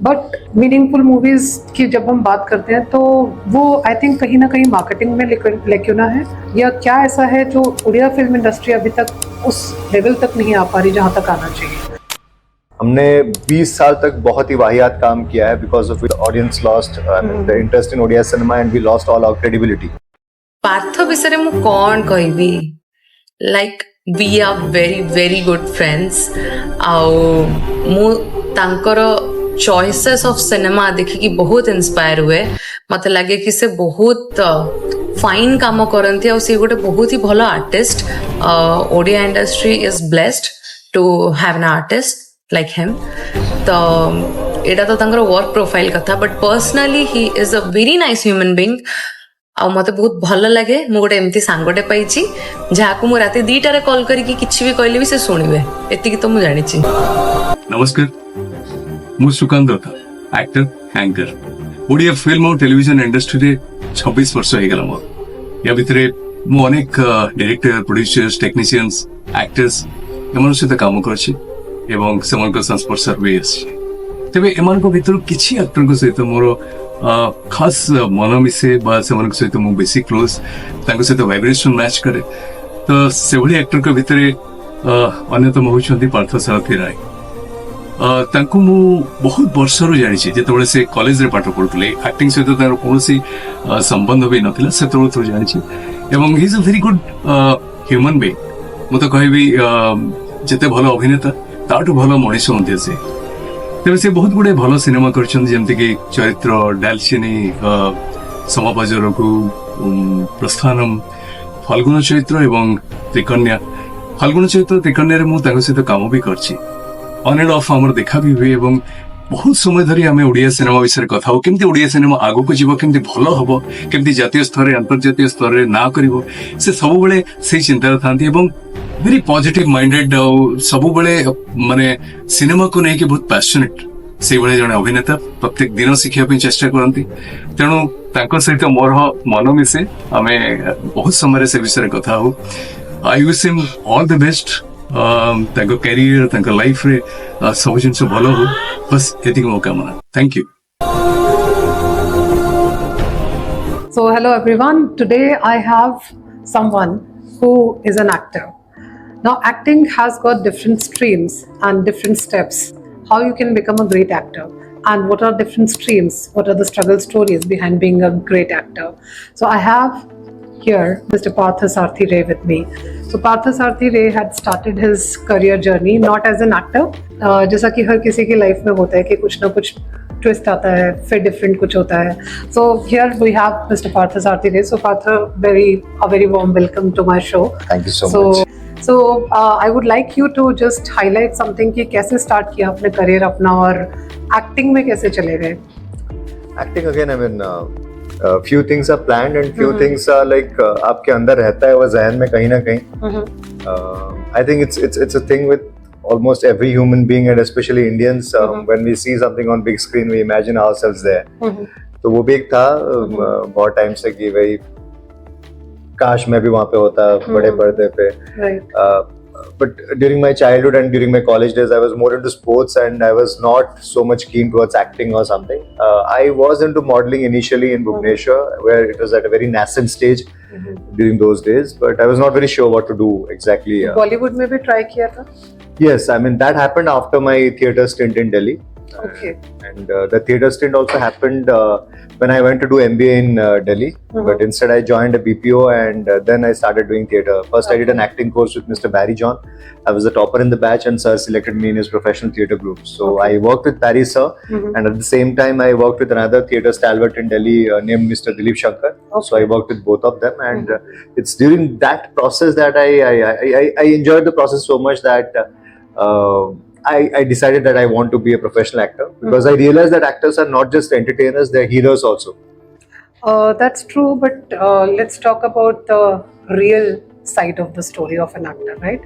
But meaningful movies की जब हम बात करते हैं तो वो आई थिंक कहीं ना कहीं मार्केटिंग में लेक्यूना है, या क्या ऐसा है जो उड़िया फिल्म इंडस्ट्री अभी तक उस लेवल तक नहीं आ पा रही जहाँ तक आना चाहिए? हमने 20 साल तक बहुत ही वाहियात काम किया है because of audience lost the interest in Odia cinema and we lost all our credibility. Partha विषय मु कौन कहबी, like we are very very good friends. आउ मु तांकर चॉइसेस ऑफ सिनेमा देखिकी बहुत इंस्पायर हुए। मत लगे कि से बहुत फाइन काम करती और सी गोटे बहुत ही भल artist. Odia industry is blessed to have an artist like him. तो एटा तो तांकर वर्क प्रोफाइल कथा, but personally he is a very nice human being. आ मते बहुत भल लगे मु गोटे एमती सांगटे पाइछि जहाकू मु राति 2टारे कॉल करिकि किछि भी कहले भी से सुनिबे, एतिकी तो मु जानिछि। नमस्कार, मु Sukant Dutta, actor anchor. Odia film और टेलीविजन इंडस्ट्री रे 26 वर्ष हो गला मोर। या भितरे मु अनेक डायरेक्टर, प्रोड्यूसर्स, टेक्नीशियंस, एक्टर्स एमन सहित काम करछि एवं सेमनक संस्पर्श हुए आछि। तेबे एमनक भितर किछि एक्टर को सहित मोर खास मन मिसे बा सेमनक सहित मु बेसी क्लोज, तांको सहित वाइब्रेशन मैच करे। तो से भली एक्टर के भितरे अन्यतम होउछन्ती पार्थ सारथी राय। तांको मु बहुत वर्षरु जानिछि, जेतेबेले से कॉलेज रे पाठ पढुतले, एक्टिंग सहित तार कोनोसी संबंध भी नथिला, सेतेबेले तो जानिछि। एवं ही is a very good human being. मु तो कहबी जेते भलो अभिनेता ताटू भलो मनीष मध्य से। तेरे से बहुत गुड़े भल सिनेमा करछन, जेमति कि चरित्र, डालचिनी, समाबाज रघु, प्रस्थानम, फाल्गुन चैत्र एवं त्रिकन्या। फाल्गुन चैत्र त्रिकन्या रे मु तांको सहित काम भी करछि। ऑन एंड ऑफ हमर देखा भी हुए एवं बहुत समय धरी आमे ओडिया सिनेमा विषय कथा हो, केमति ओडिया सिनेमा आगो को जीव, केमति भलो हबो, केमति जातीय स्तर रे अंतर्जातीय स्तर रे ना करिवो, से सब बेले से चिंता थांती एवं वेरी पॉजिटिव माइंडेड। सब बेले माने सिनेमा को नहीं कि बहुत पैशनेट से बड़े जने अभिनेता प्रत्येक दिन शिखिया पे चेष्टा करती। तेणु तांको सहित मोर मन मिसे, आमे बहुत समय से विषय कथा हो। I wish him all the best. तांको कैरियर, तांको लाइफ रे सब जिनस भलो हो, बस एतिक मो कामना। Thank you. So hello everyone, today I have someone who is an actor. Now acting has got different streams and different steps, how you can become a great actor, and what are different streams, what are the struggle stories behind being a great actor. So I have here Mr. Partha Sarathy Ray with me. So Partha Sarathy Ray had started his career journey not as an actor, जैसा कि हर किसी की life में होता है कि कुछ ना कुछ ट्विस्ट आता है, फिर डिफरेंट कुछ होता है. So here we have Mr. Partha Sarathy Ray. So Partha, a very warm welcome to my show. Thank you so much. So I would like you to just highlight something कि कैसे start किया आपने career अपना और acting में कैसे चले गए? Acting again, I mean, few things are planned and few things are like आपके अंदर रहता है वो जहन में कहीं ना कहीं. I think it's a thing with almost every human being and especially Indians. When we see something on big screen, we imagine ourselves there. तो वो भी एक था बहुत टाइम से कि भाई काश मैं भी वहाँ पे होता बड़े पर्दे पे. But during my childhood and during my college days, I was more into sports and I was not so much keen towards acting or something. I was into modeling initially in Bhubaneswar, where it was at a very nascent stage during those days, but I was not very sure what to do exactly. Bollywood में भी try किया था? Yes, I mean that happened after my theatre stint in Delhi. Okay. And the theatre stint also happened when I went to do MBA in Delhi, but instead I joined a BPO and then I started doing theatre. First I did an acting course with Mr. Barry John. I was the topper in the batch and sir selected me in his professional theatre group. So I worked with Barry sir and at the same time I worked with another theatre stalwart in Delhi named Mr. Dilip Shankar. So I worked with both of them and it's during that process that I enjoyed the process so much that I decided that I want to be a professional actor because I realized that actors are not just entertainers, they're healers also. That's true, but let's talk about the real side of the story of an actor, right?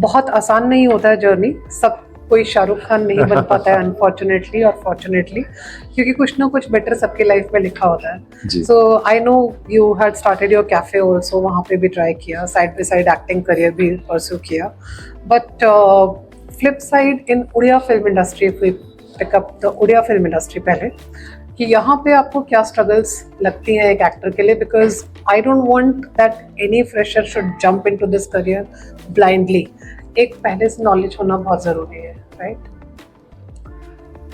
बहुत आसान नहीं होता है journey. सब कोई शाहरुख खान नहीं बन पाता है अनफॉर्चुनेटली और फॉर्चुनेटली, क्योंकि कुछ ना कुछ बेटर सबके लाइफ में लिखा होता है. So I know you had started your cafe also, वहाँ पे भी ट्राई किया, side by side acting career भी परस्यू किया. But flip side in Odia film industry, if we pick up the Odia film industry पहले कि यहाँ पे आपको क्या struggles लगती हैं एक actor के लिए, because I don't want that any fresher should jump into this career blindly. एक पहले से knowledge होना बहुत ज़रूरी है, right?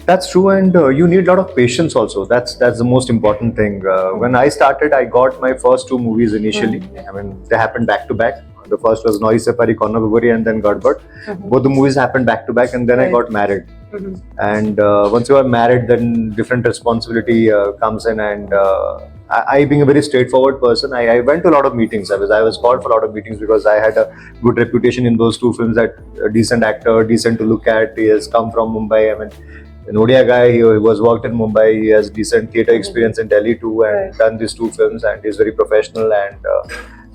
That's true, and you need a lot of patience also. That's the most important thing. When I started, I got my first two movies initially. I mean, they happened back to back. The first was Noise Safari, Corner Buburi, and then Gadbad. Both the movies happened back to back, and then I got married. And once you are married, then different responsibility comes in. And I, being a very straightforward person, I went to a lot of meetings. I was called for a lot of meetings because I had a good reputation in those two films. That a decent actor, decent to look at. He has come from Mumbai. I mean, an Odia guy. He was worked in Mumbai. He has decent theatre experience in Delhi too, and done these two films. And he's very professional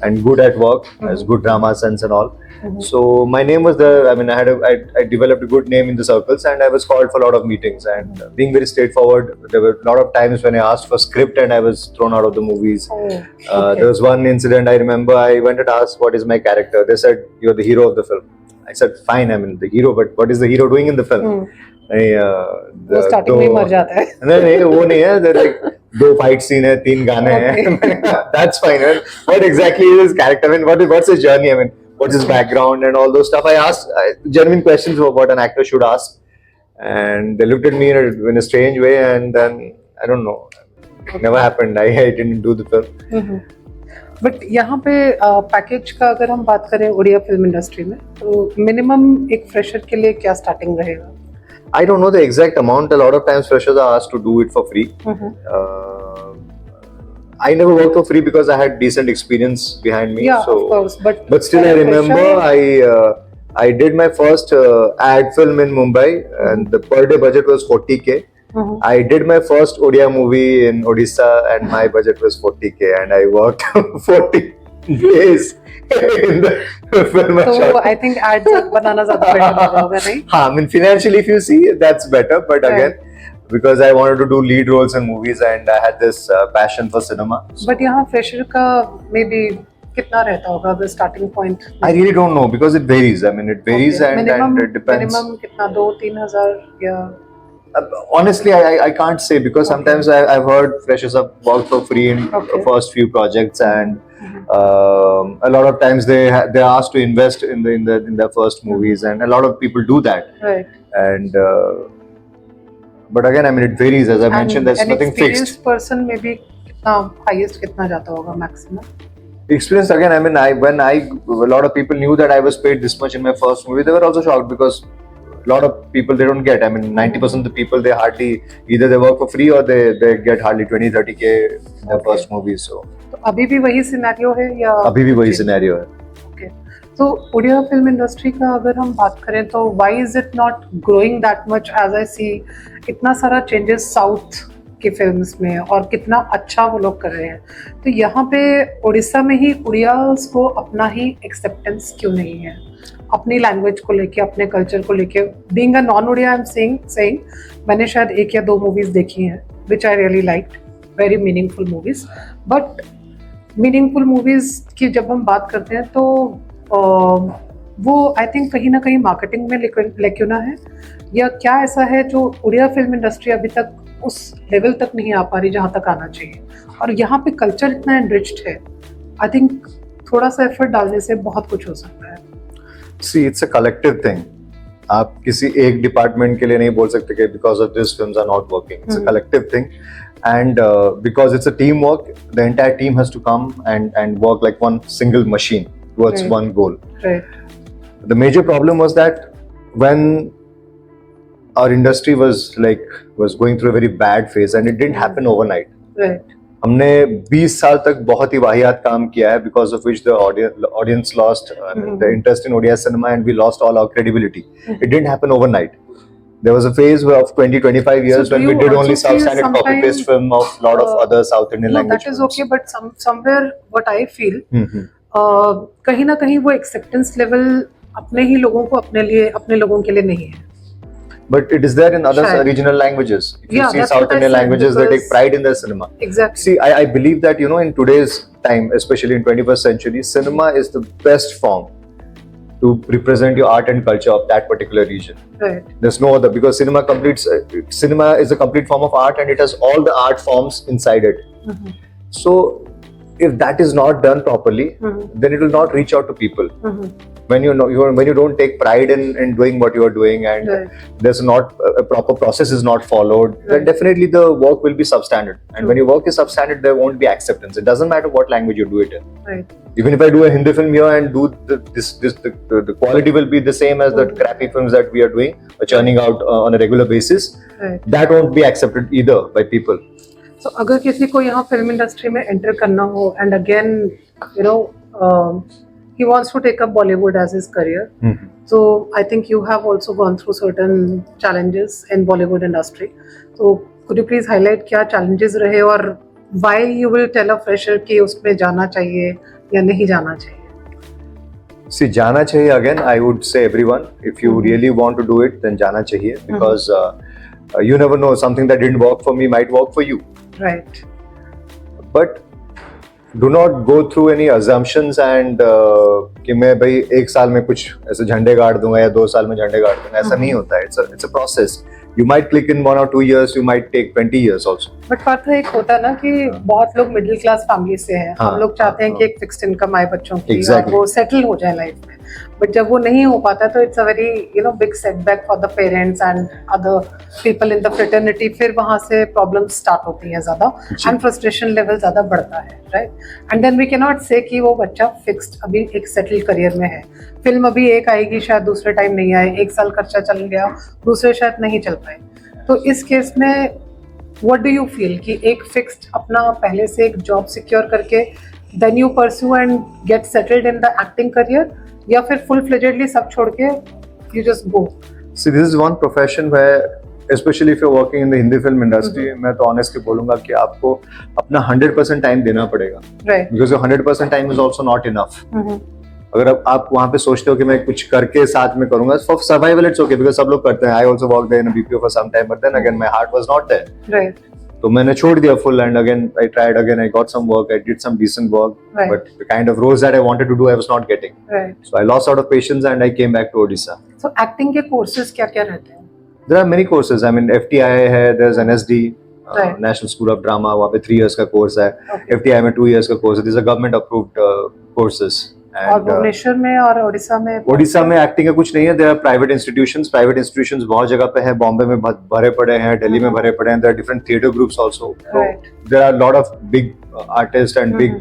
and good at work. Has good drama sense and all. So my name was there. I mean, I developed a good name in the circles, and I was called for a lot of meetings. And being very straightforward, there were a lot of times when I asked for script and I was thrown out of the movies. There was one incident I remember. I went and asked, "What is my character?" They said, "You're the hero of the film." I said, "Fine, I'm the hero, but what is the hero doing in the film?" वो starting में ही मर जाता है. नहीं वो नहीं है. They're like, 2 fight scene है, 3 गाने हैं. That's fine. What exactly is his character? I mean, what's his journey? I mean, what's his background and all those stuff? I asked genuine questions of what an actor should ask, and they looked at me in a strange way, and then I don't know, it never happened. I didn't do the film. But यहाँ पे package का अगर हम बात करें Odia film industry में, तो minimum एक फ्रेशर के लिए क्या स्टार्टिंग रहेगा? I don't know the exact amount. A lot of times freshers are asked to do it for free. I never worked for free because I had decent experience behind me. Yeah, so, of course. But still, I remember I did my first ad film in Mumbai, and the per day budget was 40K. I did my first Odia movie in Odisha, and my budget was 40K, and I worked 40 days in the film. So I think ads बनाना ज़्यादा better होगा, नहीं? हाँ, I mean financially, if you see, that's better. But again, because I wanted to do lead roles in movies, and I had this passion for cinema. But यहाँ fresher का maybe कितना रहता होगा the starting point? I really don't know because it varies. I mean, it varies and it depends. Minimum कितना 2-3 हज़ार या? Honestly, I can't say because sometimes I've heard freshers have worked for free in the first few projects, and a lot of times they're asked to invest in their first movies, and a lot of people do that. Right. And but again, I mean, it varies. As I mentioned, there's nothing fixed. An experienced person maybe कितना highest कितना जाता होगा maximum? Experience again. I mean, when a lot of people knew that I was paid this much in my first movie, they were also shocked because a lot of people they don't get. I mean, 90% of the people they hardly either they work for free or they get hardly 20-30K in their first movie. So तो अभी भी वही scenario है या? अभी भी वही scenario है. Okay. तो उड़िया फिल्म इंडस्ट्री का अगर हम बात करें तो why is it not growing that much as I see इतना सारा changes साउथ की फिल्म्स में और कितना अच्छा वो लोग कर रहे हैं, तो यहाँ पे उड़ीसा में ही उड़ियाल्स को अपना ही एक्सेप्टेंस क्यों नहीं है अपनी लैंग्वेज को लेके, अपने कल्चर को लेके? Being a non Odia I am saying मैंने शायद 1 या 2 मूवीज देखी हैं which I really liked, very meaningful movies. But meaningful movies की जब हम बात करते हैं तो वो आई थिंक कहीं ना कहीं मार्केटिंग में लेक्यूना है, या क्या ऐसा है जो उड़िया फिल्म इंडस्ट्री अभी तक उस लेवल तक नहीं आ पा रही जहाँ तक आना चाहिए? और यहाँ पे कल्चर इतना एनरिच्ड है, आई थिंक थोड़ा सा एफर्ट डालने से बहुत कुछ हो सकता है. See, it's a collective thing. आप किसी एक डिपार्टमेंट के लिए नहीं बोल सकते कि because of this films are not working. It's a collective thing, and because it's a teamwork, the entire team has to come and work like one single machine towards one goal. Right. The major problem was that when our industry was going through a very bad phase, and it didn't happen overnight. Right. हमने 20 साल तक बहुत ही वाहियात काम किया है, because of which the audience lost the interest in Odia cinema, and we lost all our credibility. It didn't happen overnight. There was a phase of 20-25 years when we did only South standard copy paste film of a lot of other South Indian language that is films. okay, but somewhere what I feel कहीं ना कहीं वो acceptance level अपने ही लोगों को अपने लोगों के लिए नहीं है. But it is there in other regional languages. If you see South Indian languages, they take pride in their cinema. Exactly. See, I believe that, in today's time, especially in 21st century, cinema is the best form to represent your art and culture of that particular region. Right. There's no other, because cinema is a complete form of art, and it has all the art forms inside it. Mhm. So if that is not done properly, then it will not reach out to people. Mhm. When when you don't take pride in doing what you are doing, and Right. there's not a proper process is not followed, then Right. definitely the work will be substandard. And True. when your work is substandard, there won't be acceptance. It doesn't matter what language you do it in. Right. Even if I do a Hindi film here and do the quality will be the same as the crappy films that we are doing or churning out on a regular basis. Right. That won't be accepted either by people. So अगर किसी को यहाँ film industry में enter करना हो and again you know he wants to take up Bollywood as his career. So I think you have also gone through certain challenges in Bollywood industry. So could you please highlight क्या challenges रहे और why you will tell a fresher कि उसमें जाना चाहिए या नहीं जाना चाहिए? See, जाना चाहिए, again I would say everyone, if you really want to do it, then जाना चाहिए, because you never know, something that didn't work for me might work for you. Right. But do not go through any assumptions and कि मैं भाई एक साल में कुछ ऐसे झंडे गाड़ दूंगा या 2 साल में झंडे गाड़ दूंगा, ऐसा नहीं होता है. It's a process. You might click in 1 or 2 years, you might take 20 years also. But Partha एक होता है ना कि बहुत लोग मिडिल क्लास फैमिली से हैं. हाँ, हम लोग चाहते हैं हाँ, कि एक फिक्स्ड इनकम आए बच्चों की और Exactly. वो सेटल हो जाए लाइफ में. बट जब वो नहीं हो पाता तो it's a very big setback for the parents and other people in the fraternity. फिर वहाँ से प्रॉब्लम्स स्टार्ट होती हैं ज़्यादा एंड फ्रस्ट्रेशन लेवल ज़्यादा बढ़ता है. Right. And then we can not say कि वो बच्चा फिक्स्ड अभी एक सेटल करियर में है. फिल्म अभी एक आएगी, शायद दूसरे टाइम नहीं आए, 1 साल खर्चा चल गया, दूसरे शायद नहीं चल पाए. तो इस केस में व्हाट डू यू फील कि एक फिक्स्ड अपना पहले से एक जॉब सिक्योर करके then you pursue and get settled in the acting career, या फिर फुल फ्लेजेडली सब छोड़ के you just go? See, this is one profession where, especially if you're working in the Hindi film industry, मैं तो honestly बोलूँगा कि आपको अपना 100% टाइम देना पड़ेगा, right. because your 100% time is also not enough. अगर आप वहाँ पे सोचते हो कि मैं कुछ करके साथ में करूंगा, for survival it's okay, because सब लोग करते हैं. I also work there in BPO for some time, but then again my heart was not there. Right. तो मैंने छोड़ दिया full, and again I tried again, I got some work, I did some decent work, Right. But the kind of roles that I wanted to do I was not getting. Right. So I lost out of patience and I came back to Odisha. So acting के courses क्या क्या रहते हैं? There are many courses. I mean FTI है, there is NSD, Right. National school of drama, वहाँ पे 3 years का course है. Okay. FTI में 2 years का कोर्स है. This are government approved courses. और भुवनेश्वर में और ओडिशा में? ओडिशा में एक्टिंग का कुछ नहीं है. देयर आर प्राइवेट इंस्टीट्यूशंस बहुत जगह पे है. बॉम्बे में भरे पड़े हैं, दिल्ली में भरे पड़े हैं. There are different theatre groups also. Right. There are lot of big artists and big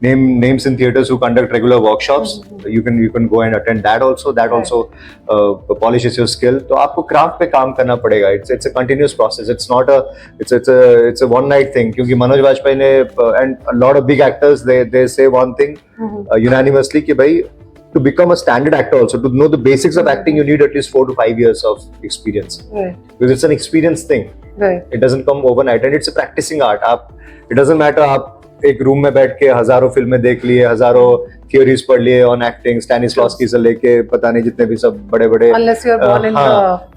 names in theaters who conduct regular workshops. You can go and attend that also. That Right. also polishes your skill. तो आपको craft पे काम करना पड़ेगा. It's a continuous process. It's a one night thing. क्योंकि मनोज वाजपेयी ने and a lot of big actors they say one thing unanimously कि भाई, to become a standard actor also, to know the basics of acting, you need at least 4 to 5 years of experience, Right. because it's an experience thing. Right. It doesn't come overnight, and it's a practicing art. It doesn't matter आप एक room में बैठ के हजारों फिल्में देख लिए, हजारों थियोरीज पढ़ लिए ऑन एक्टिंग, स्टैनिस्लॉस्की से लेके पता नहीं जितने भी सब बड़े बड़े, Unless you are born in the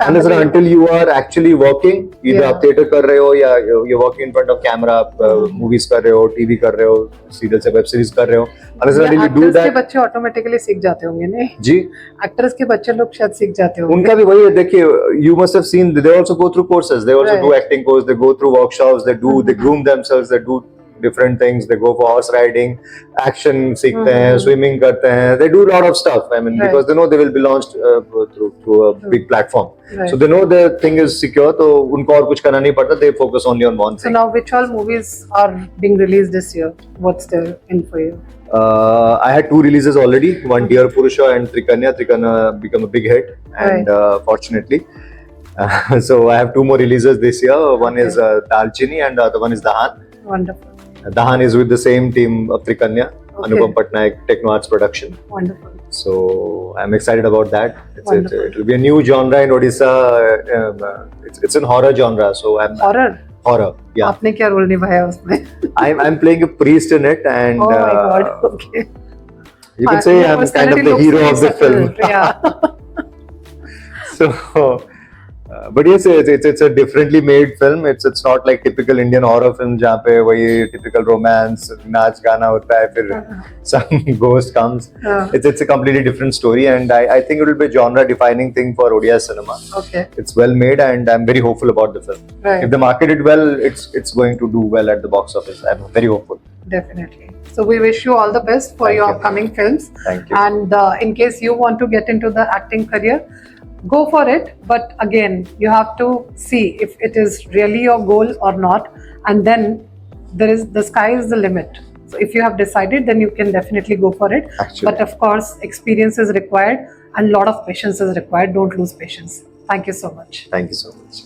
unless family. until you are actually working, either Yeah. आप थिएटर कर रहे हो या you're working in front of camera, आप मूवीज कर रहे हो, टीवी कर रहे हो, सीरियल से वेब सीरीज कर रहे हो, unless until you do actors के that. बच्चे ऑटोमेटिकली सीख जाते होंगे नहीं? जी, एक्टर्स के बच्चे लोग शायद सीख जाते होंगे. उनका भी वही है. देखिए, you must have seen they also go through courses, they also Right. do acting course, they go through workshops, they groom themselves, they do different things, they go for horse riding, action सीखते हैं, swimming करते हैं, they do a lot of stuff. I mean, Right. because they know they will be launched through a big platform, Right. so they know their thing is secure, तो उनको और कुछ करना नहीं पड़ता. They focus only on one So thing. now which all movies are being released this year? What's there in for you? I had 2 releases already. One, Dear Purusha and Trikanya. Trikanya become a big hit, and fortunately. So I have 2 more releases this year. One is Dalchini and the other one is Dahan. Wonderful. Dahan is with the same team of Trikanya, Okay. Anupam Patnaik Techno Arts production. Wonderful. So I'm excited about that. Wonderful. It will be a new genre in Odisha. It's in horror genre, so I'm Horror? horror. Yeah, आपने क्या role निभाया उसमें? I'm playing a priest in it, and Oh my god. Okay. you can say I'm kind of the hero of the film. Yeah. So But yes, it's a differently made film. It's not like typical Indian horror film जहाँ पे वही typical romance नाच गाना होता है फिर some ghost comes. It's a completely different story, and I think it will be a genre defining thing for Odia cinema. Okay. It's well made, and I'm very hopeful about the film. Right. If they market it well, it's going to do well at the box office. I'm very hopeful. Definitely. So we wish you all the best for Thank your you. upcoming films. Thank you. And in case you want to get into the acting career, go for it. But again, you have to see if it is really your goal or not. And then the sky is the limit. So if you have decided, then you can definitely go for it. Actually. But of course, experience is required and a lot of patience is required. Don't lose patience. Thank you so much. Thank you so much.